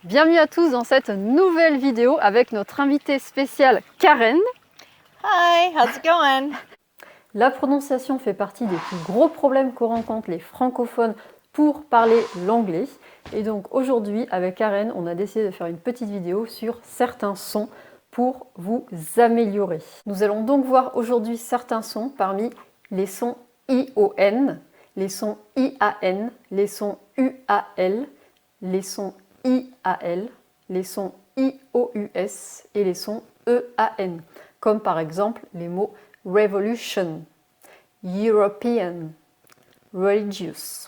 Bienvenue à tous dans cette nouvelle vidéo avec notre invitée spéciale Karen. Hi, how's it going? La prononciation fait partie des plus gros problèmes que rencontrent les francophones pour parler l'anglais. Et donc aujourd'hui avec Karen, on a décidé de faire une petite vidéo sur certains sons pour vous améliorer. Nous allons donc voir aujourd'hui certains sons parmi les sons ION, les sons IAN, les sons UAL, les sons IAL, les sons IOUS et les sons EAN, comme par exemple les mots revolution, European, religious.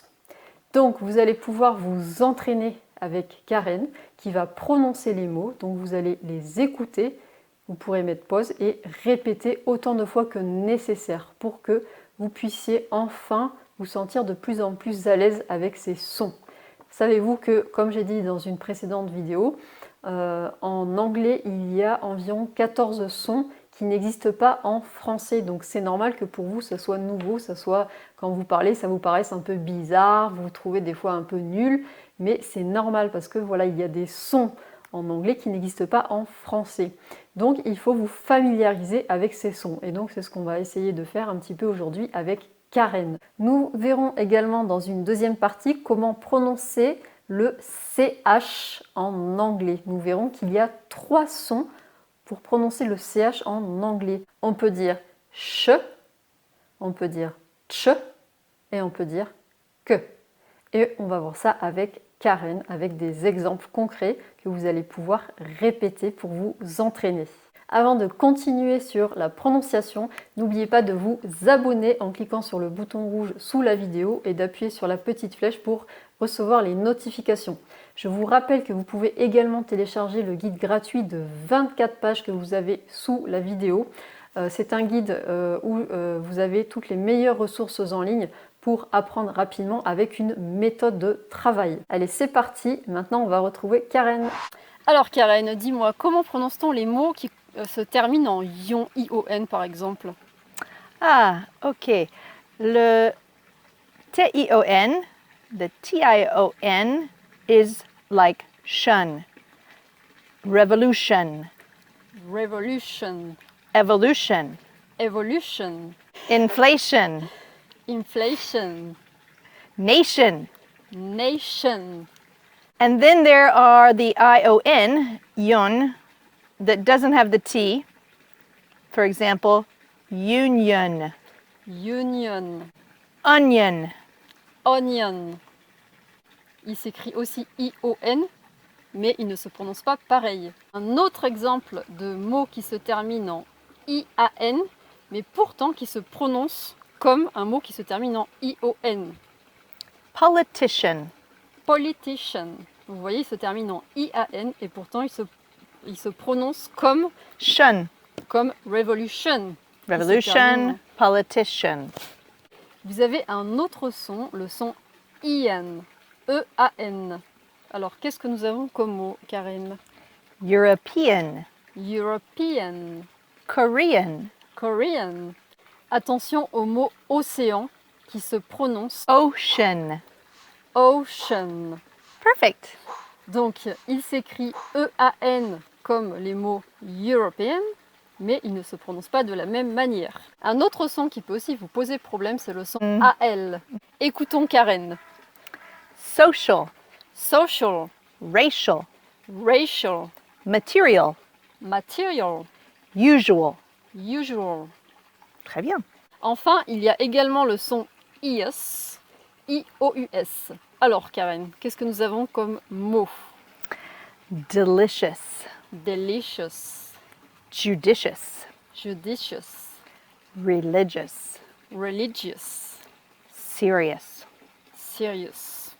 Donc vous allez pouvoir vous entraîner avec Karen qui va prononcer les mots, donc vous allez les écouter, vous pourrez mettre pause et répéter autant de fois que nécessaire pour que vous puissiez enfin vous sentir de plus en plus à l'aise avec ces sons. Savez-vous que, comme j'ai dit dans une précédente vidéo, en anglais, il y a environ 14 sons qui n'existent pas en français. Donc c'est normal que pour vous, ça soit nouveau, ça soit, quand vous parlez, ça vous paraisse un peu bizarre, vous trouvez des fois un peu nul, mais c'est normal parce que voilà, il y a des sons en anglais qui n'existent pas en français. Donc il faut vous familiariser avec ces sons. Et donc c'est ce qu'on va essayer de faire un petit peu aujourd'hui avec Karen. Nous verrons également dans une deuxième partie comment prononcer le CH en anglais. Nous verrons qu'il y a 3 sons pour prononcer le CH en anglais. On peut dire ch, on peut dire tch et on peut dire que. Et on va voir ça avec Karen, avec des exemples concrets que vous allez pouvoir répéter pour vous entraîner. Avant de continuer sur la prononciation, n'oubliez pas de vous abonner en cliquant sur le bouton rouge sous la vidéo et d'appuyer sur la petite flèche pour recevoir les notifications. Je vous rappelle que vous pouvez également télécharger le guide gratuit de 24 pages que vous avez sous la vidéo. C'est un guide où vous avez toutes les meilleures ressources en ligne pour apprendre rapidement avec une méthode de travail. Allez, c'est parti. Maintenant, on va retrouver Karen. Alors Karen, dis-moi, comment prononce-t-on les mots qui se terminent en ion, I-O-N par exemple? Ah, ok. Le T-I-O-N, the T-I-O-N is like shun, revolution, Revolution, evolution, evolution, inflation, inflation, nation. nation. And then there are the I-O-N, yun, that doesn't have the T. For example, union, Union, onion. onion. Il s'écrit aussi I-O-N, mais il ne se prononce pas pareil. Un autre exemple de mot qui se termine en I-A-N, mais pourtant qui se prononce comme un mot qui se termine en I-O-N. Politician, Politician. Vous voyez, il se termine en I-A-N et pourtant il se prononce comme shun, revolution. revolution, politician. Vous avez un autre son, le son IAN, E-A-N. Alors, qu'est-ce que nous avons comme mot, Karen? European, European, Korean, Korean. Attention au mot océan qui se prononce ocean. ocean. Perfect. Donc, il s'écrit E-A-N comme les mots European, mais il ne se prononce pas de la même manière. Un autre son qui peut aussi vous poser problème, c'est le son A-L. Écoutons Karen. Social, Social, racial, racial, material, material, usual. usual. Très bien. Enfin, il y a également le son IOS, I-O-U-S. Alors Karen, qu'est-ce que nous avons comme mot? Delicious, Delicious, judicious, judicious, religious, religious, serious. serious.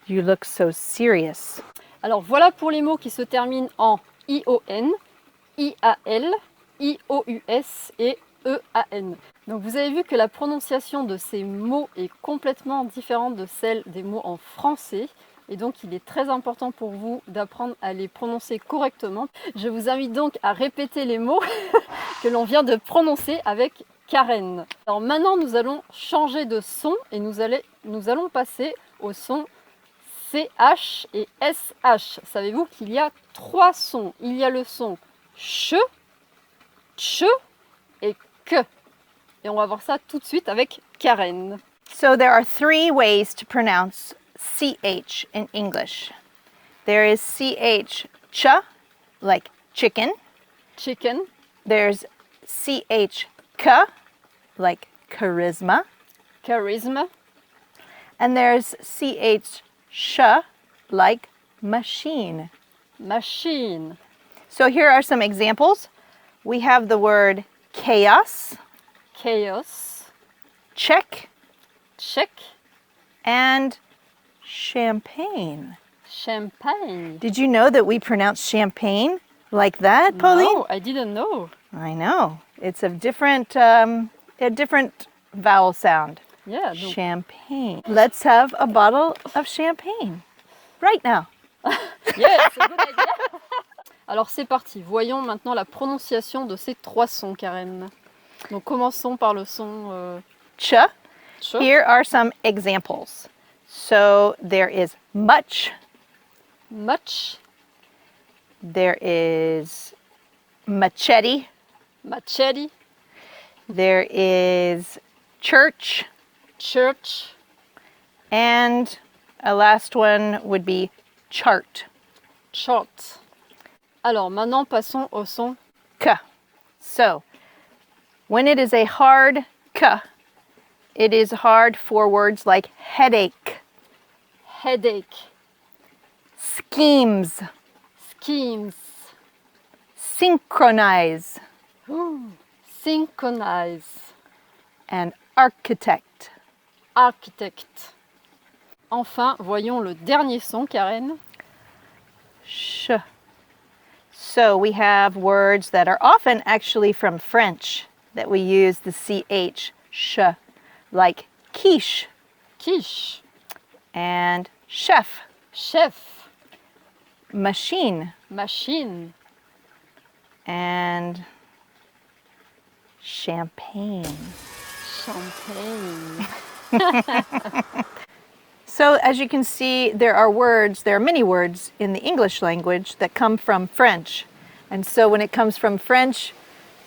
You look so serious. Alors voilà pour les mots qui se terminent en I-O-N, I-A-L, I-O-U-S et E-A-N. Donc vous avez vu que la prononciation de ces mots est complètement différente de celle des mots en français. Et donc il est très important pour vous d'apprendre à les prononcer correctement. Je vous invite donc à répéter les mots que l'on vient de prononcer avec Karen. Alors maintenant nous allons changer de son et nous allons passer au son CH et SH. Savez-vous qu'il y a 3 sons? Il y a le son ch, ch et que. Et on va voir ça tout de suite avec Karen. So there are 3 ways to pronounce CH in English. There is CH ch, like chicken. Chicken. There's CH k, like charisma. Charisma. And there's CH sh, like machine. Machine. So here are some examples. We have the word chaos, Chaos. check, Check. and champagne. Champagne. Did you know that we pronounce champagne like that, Pauline? No, I didn't know. I know. It's a different vowel sound. Yeah, donc, Champagne. Let's have a bottle of champagne right now. yeah, c'est a good idea. Alors c'est parti, voyons maintenant la prononciation de ces 3 sons, Karen. Donc commençons par le son Ch. ch. Here are some examples. So there is much, Much, there is machete, machete, there is church, church, and a last one would be chart. chart. Alors maintenant passons au son K. So when it is a hard K, it is hard for words like headache, headache, schemes, schemes, synchronize, synchronize, and architect. architect. Enfin, voyons le dernier son, Karen. Sh. So we have words that are often actually from French that we use the CH, sh, like quiche Quiche, and chef, chef, machine, machine, and champagne. champagne. So as you can see, there are many words in the English language that come from French. And so when it comes from French,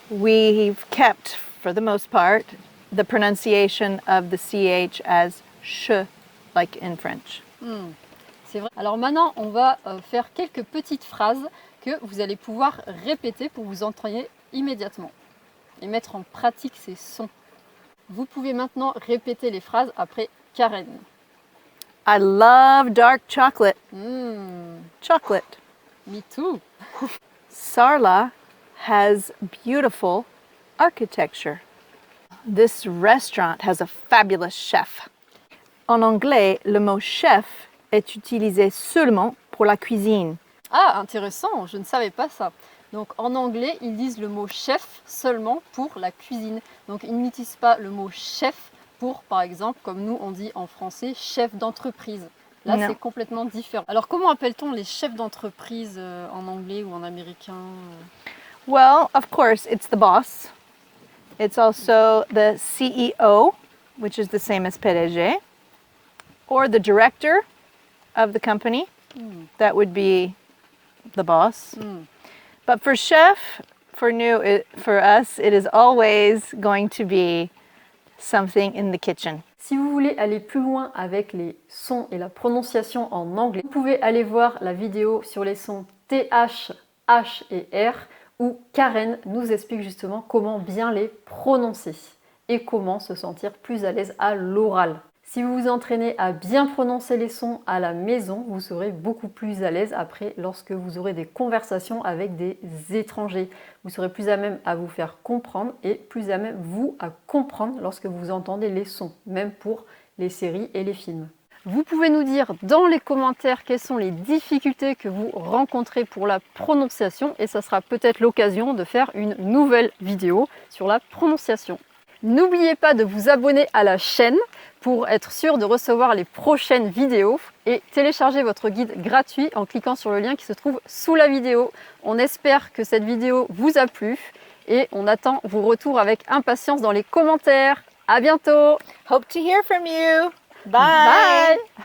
we've kept, for the most part, the pronunciation of the CH as ch, like in French. C'est vrai. Alors maintenant, on va faire quelques petites phrases que vous allez pouvoir répéter pour vous entraîner immédiatement et mettre en pratique ces sons. Vous pouvez maintenant répéter les phrases après Karen. I love dark chocolate. Chocolate. Me too. Sarla has beautiful architecture. This restaurant has a fabulous chef. En anglais, le mot chef est utilisé seulement pour la cuisine. Ah, intéressant, je ne savais pas ça. Donc en anglais, ils disent le mot chef seulement pour la cuisine. Donc ils n'utilisent pas le mot chef pour, par exemple, comme nous on dit en français, chef d'entreprise. Là, Non. c'est complètement différent. Alors comment appelle-t-on les chefs d'entreprise en anglais ou en américain Well, of course, it's the boss. It's also the CEO, which is the same as PDG, or the director of the company. That would be the boss. But for chef, for us, it is always going to be something in the kitchen. Si vous voulez aller plus loin avec les sons et la prononciation en anglais, vous pouvez aller voir la vidéo sur les sons TH, H et R où Karen nous explique justement comment bien les prononcer et comment se sentir plus à l'aise à l'oral. Si vous vous entraînez à bien prononcer les sons à la maison, vous serez beaucoup plus à l'aise après lorsque vous aurez des conversations avec des étrangers. Vous serez plus à même à vous faire comprendre et plus à même vous à comprendre lorsque vous entendez les sons, même pour les séries et les films. Vous pouvez nous dire dans les commentaires quelles sont les difficultés que vous rencontrez pour la prononciation et ça sera peut-être l'occasion de faire une nouvelle vidéo sur la prononciation. N'oubliez pas de vous abonner à la chaîne pour être sûr de recevoir les prochaines vidéos et télécharger votre guide gratuit en cliquant sur le lien qui se trouve sous la vidéo. On espère que cette vidéo vous a plu et on attend vos retours avec impatience dans les commentaires. À bientôt! Hope to hear from you. Bye. Bye.